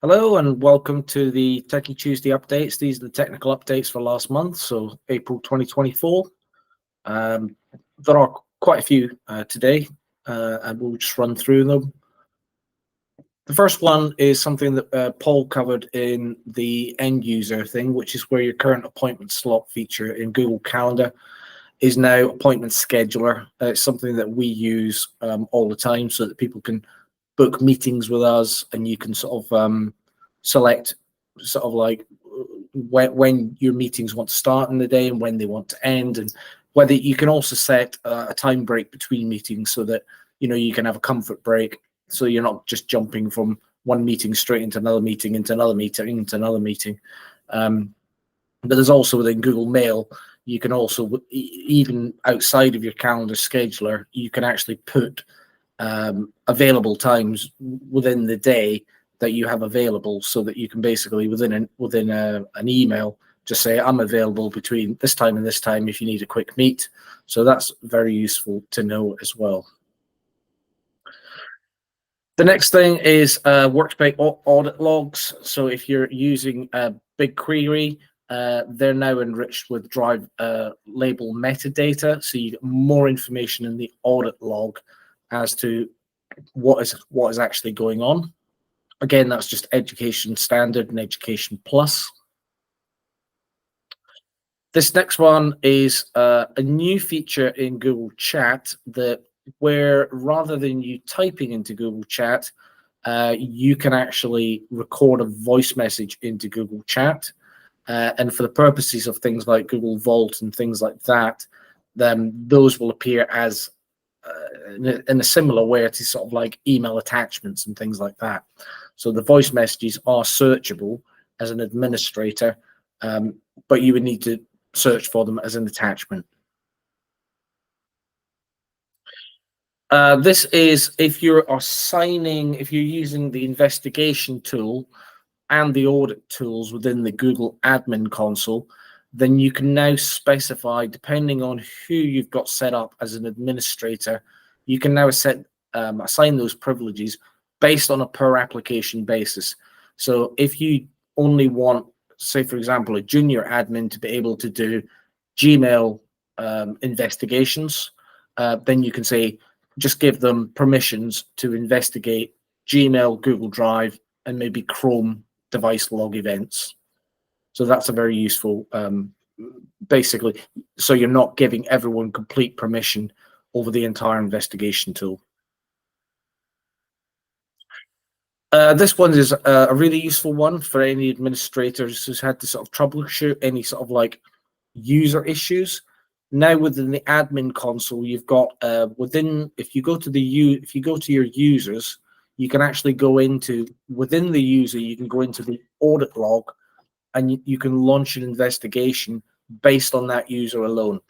Hello and welcome to the Techy Tuesday updates. These are the technical updates for last month, so April 2024. There are quite a few today, and we'll just run through them. The first one is something that Paul covered in the end user thing, which is where your current appointment slot feature in Google Calendar is now appointment scheduler. It's something that we use all the time so that people can book meetings with us, and you can sort of select sort of like when your meetings want to start in the day and when they want to end, and whether you can also set a time break between meetings so that you can have a comfort break, so you're not just jumping from one meeting straight into another meeting, into another meeting, into another meeting. But there's also within Google Mail, you can also, even outside of your calendar scheduler, you can actually put available times within the day that you have available, so that you can basically within an email just say, I'm available between this time and this time if you need a quick meet. So that's very useful to know as well. The next thing is Workspace audit logs. So if you're using BigQuery, they're now enriched with drive label metadata, so you get more information in the audit log as to what is actually going on. Again, that's just Education Standard and Education Plus. This next one is a new feature in Google Chat that where rather than you typing into Google Chat, you can actually record a voice message into Google Chat. And for the purposes of things like Google Vault and things like that, then those will appear as in a similar way to sort of like email attachments and things like that. So the voice messages are searchable as an administrator, but you would need to search for them as an attachment. This is if you're using the investigation tool and the audit tools within the Google admin console, then you can now specify, depending on who you've got set up as an administrator, you can now assign those privileges based on a per application basis. So if you only want, say, for example, a junior admin to be able to do Gmail investigations, then you can say, just give them permissions to investigate Gmail, Google Drive, and maybe Chrome device log events. So that's a very useful, basically, so you're not giving everyone complete permission over the entire investigation tool. This one is a really useful one for any administrators who's had to sort of troubleshoot any sort of like user issues. Now within the admin console, you've got if you go to your users, you can actually go into within the user, you can go into the audit log, and you can launch an investigation based on that user alone.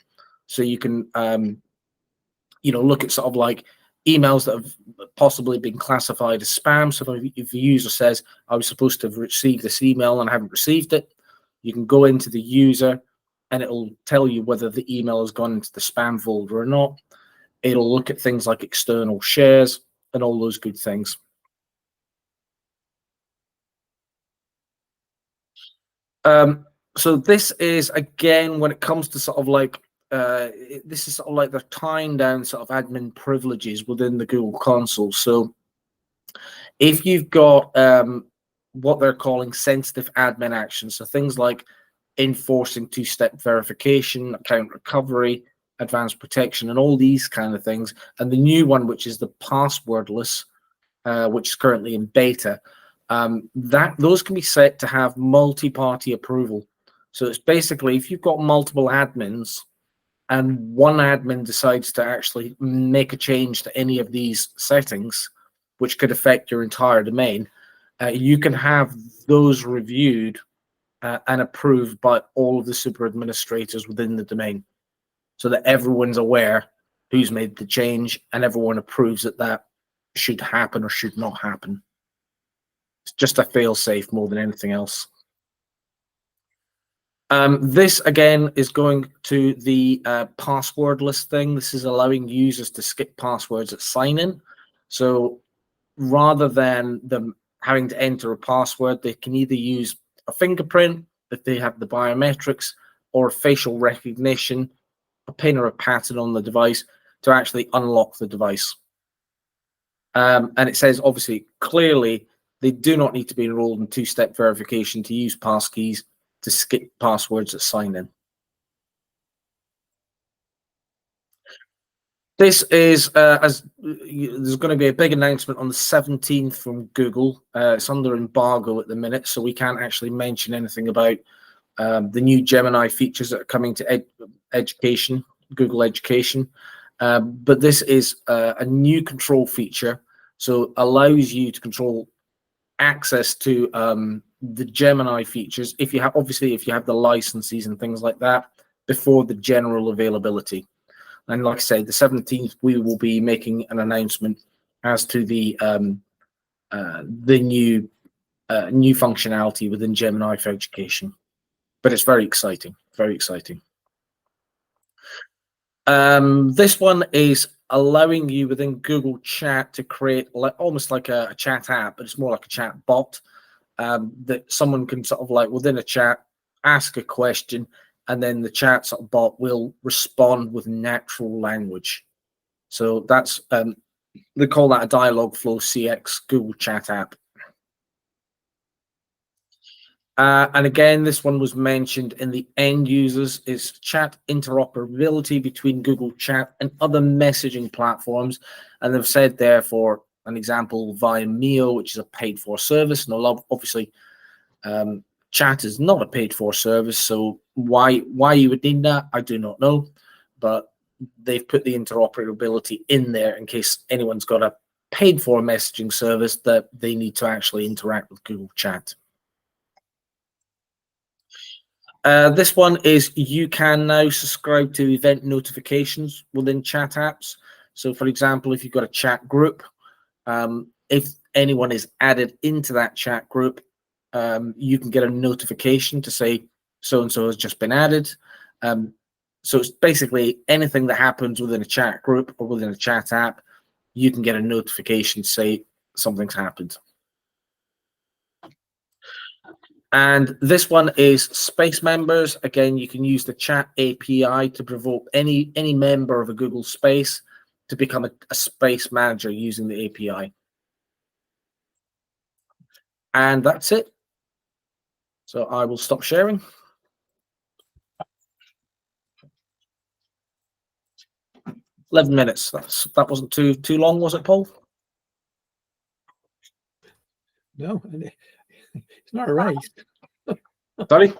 So you can look at sort of like emails that have possibly been classified as spam. So if the user says, I was supposed to have received this email and I haven't received it, you can go into the user and it'll tell you whether the email has gone into the spam folder or not. It'll look at things like external shares and all those good things. So this is, again, when it comes to sort of like, this is sort of like the tying down sort of admin privileges within the Google console. So if you've got what they're calling sensitive admin actions, so things like enforcing two-step verification, account recovery, advanced protection, and all these kind of things, and the new one, which is the passwordless, which is currently in beta, those can be set to have multi-party approval. So it's basically if you've got multiple admins and one admin decides to actually make a change to any of these settings, which could affect your entire domain, you can have those reviewed and approved by all of the super administrators within the domain, so that everyone's aware who's made the change and everyone approves that that should happen or should not happen. It's just a fail-safe more than anything else. This again is going to the passwordless thing. This is allowing users to skip passwords at sign-in. So rather than them having to enter a password. They can either use a fingerprint if they have the biometrics, or facial recognition, a pin or a pattern on the device to actually unlock the device. And it says, obviously, clearly, they do not need to be enrolled in two-step verification to use passkeys to skip passwords at sign-in. This is, there's going to be a big announcement on the 17th from Google. It's under embargo at the minute, so we can't actually mention anything about the new Gemini features that are coming to education, Google Education. But this is a new control feature, so allows you to control access to the Gemini features if you have, obviously, if you have the licenses and things like that before the general availability. And like I say, the 17th, we will be making an announcement as to the new functionality within Gemini for Education. But it's very exciting, very exciting. This one is allowing you within Google Chat to create almost like a chat app, but it's more like a chat bot that someone can sort of like within a chat ask a question, and then the chat sort of bot will respond with natural language. So that's they call that a Dialogflow CX Google Chat app. And again, this one was mentioned in the end users, is chat interoperability between Google Chat and other messaging platforms. And they've said there, for an example, via Mio, which is a paid for service. And obviously, chat is not a paid for service. So why you would need that, I do not know. But they've put the interoperability in there in case anyone's got a paid for messaging service that they need to actually interact with Google Chat. This one is you can now subscribe to event notifications within chat apps. So, for example, if you've got a chat group, if anyone is added into that chat group, you can get a notification to say so-and-so has just been added. So it's basically anything that happens within a chat group or within a chat app, you can get a notification to say something's happened. And this one is space members. Again, you can use the chat API to provoke any member of a Google space to become a space manager using the API. And that's it. So I will stop sharing. $11 minutes. That wasn't too long, was it, Paul? No, it's not a race. Sorry?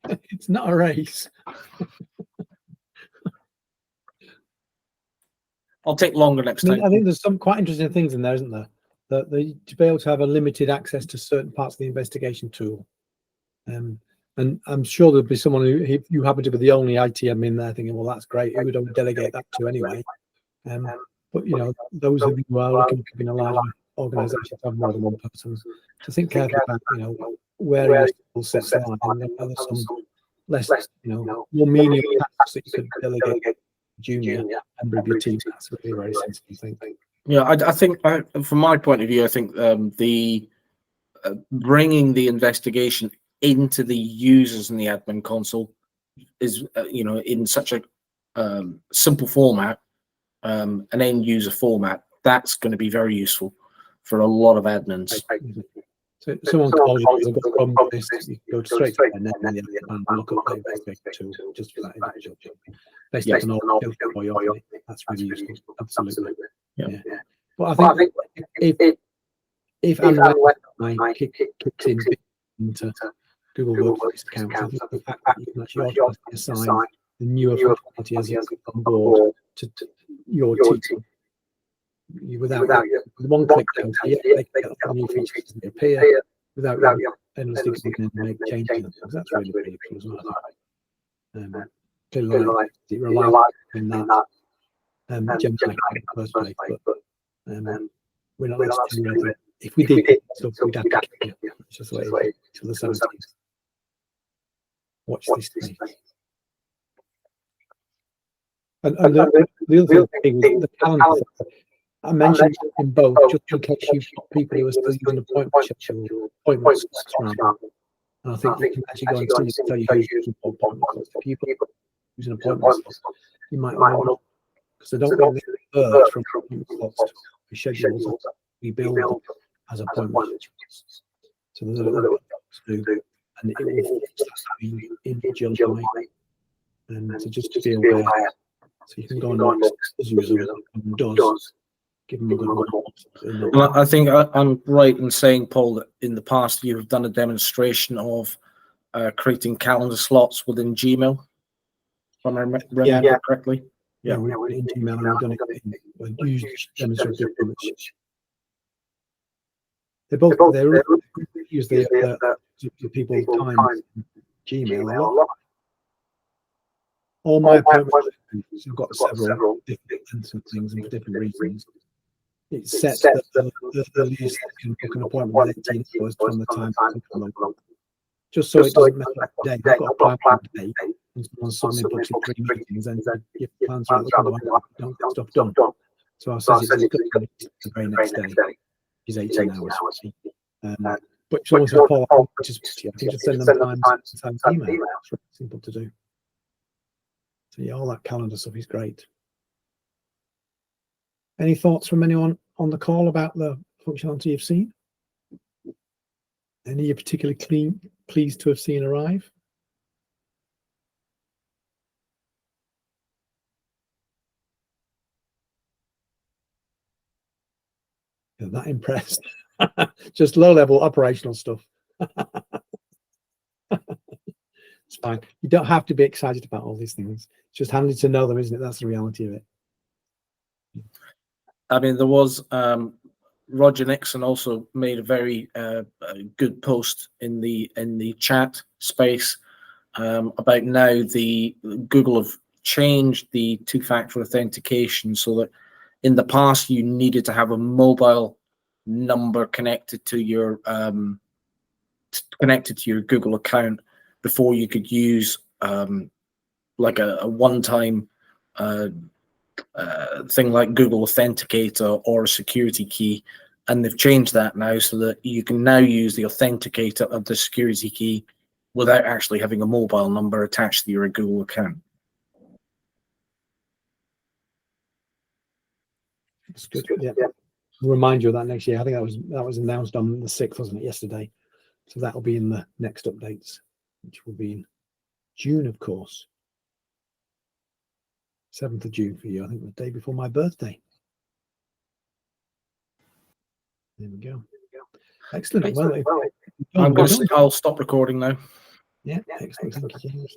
It's not a race. I'll take longer next time. I think there's some quite interesting things in there, isn't there? That to be able to have a limited access to certain parts of the investigation tool. And I'm sure there'll be someone who, if you happen to be the only ITM in there, thinking, well, that's great, who would I delegate that to anyway? But you know, those of you who are looking in a larger organisation to have more than one person, to think carefully about, you know, where your skill sets lie, and are there some less, you know, more menial tasks that you could delegate junior member of your team. That's really a very sensible thing. Yeah, I think from my point of view, I think the bringing the investigation into the users in the admin console is, you know, in such a simple format, an end user format, that's going to be very useful for a lot of admins. So if someone calls you, they've got a problem with this, you go straight to their net and look up the investigation tool just for that individual job. Based on all for you, that's really useful. Absolutely. Yeah. But I think if and when I kicked into Google Workspace accounts, I think the fact that you can actually automatically assign the newer functionality as you come on board to your team without one click, they get the new features that appear without endlessly going in and make changes. That's really, really cool as well. Clearly, like, it relies on that Gemini in the first place, but we're not allowed to do anything. If we did stuff, we'd have to kill you. It's just the way it is till the 17th. Watch this space. And the other thing was the calendar. I mentioned in both just in case you've got people who are still using appointment schedule, appointment slots rather. And I think you can actually go and see tell you who's using appointment slots. If people using appointment slots, you might want to, because they don't really convert from appointment slots to schedules. We build them as appointment schedules. So there's a little bit to do, and it will be in July. And so just to be aware, so you can go and look as user and does give them a good one. Well, I think I'm right in saying, Paul, that in the past you have done a demonstration of creating calendar slots within Gmail, if I remember correctly. Yeah, we've in Gmail and we've done it in used demonstrative which they use the people time in Gmail a lot. All my appointments have got several different things and for different reasons. It sets that the earliest you can book an appointment with 18 hours from the time just so it doesn't mess up the day. You've got a plan for the day, and someone suddenly books in 3 meetings, and your plans are don't get stuff done. So I says it's the very next day is 18 hours. But you always have to follow up, which is I can just send them times email. It's really simple to do. So yeah, all that calendar stuff is great. Any thoughts from anyone on the call about the functionality you've seen? Any you're particularly pleased to have seen arrive? You're that impressed. Just low-level operational stuff. It's fine. You don't have to be excited about all these things. It's just handy to know them, isn't it? That's the reality of it. I mean, there was Roger Nixon also made a very good post in the chat space about now the Google have changed the two-factor authentication so that in the past you needed to have a mobile number connected to your Google account before you could use like a one-time thing like Google Authenticator or a security key, and they've changed that now so that you can now use the authenticator of the security key without actually having a mobile number attached to your Google account. That's good. Yeah. I'll remind you of that next year. I think that was announced on the 6th, wasn't it, yesterday? So that will be in the next updates, which will be in June, of course. 7th of June for you, I think the day before my birthday. There we go. Excellent. Well, I'll stop recording now. Yeah, excellent. Thank you, James.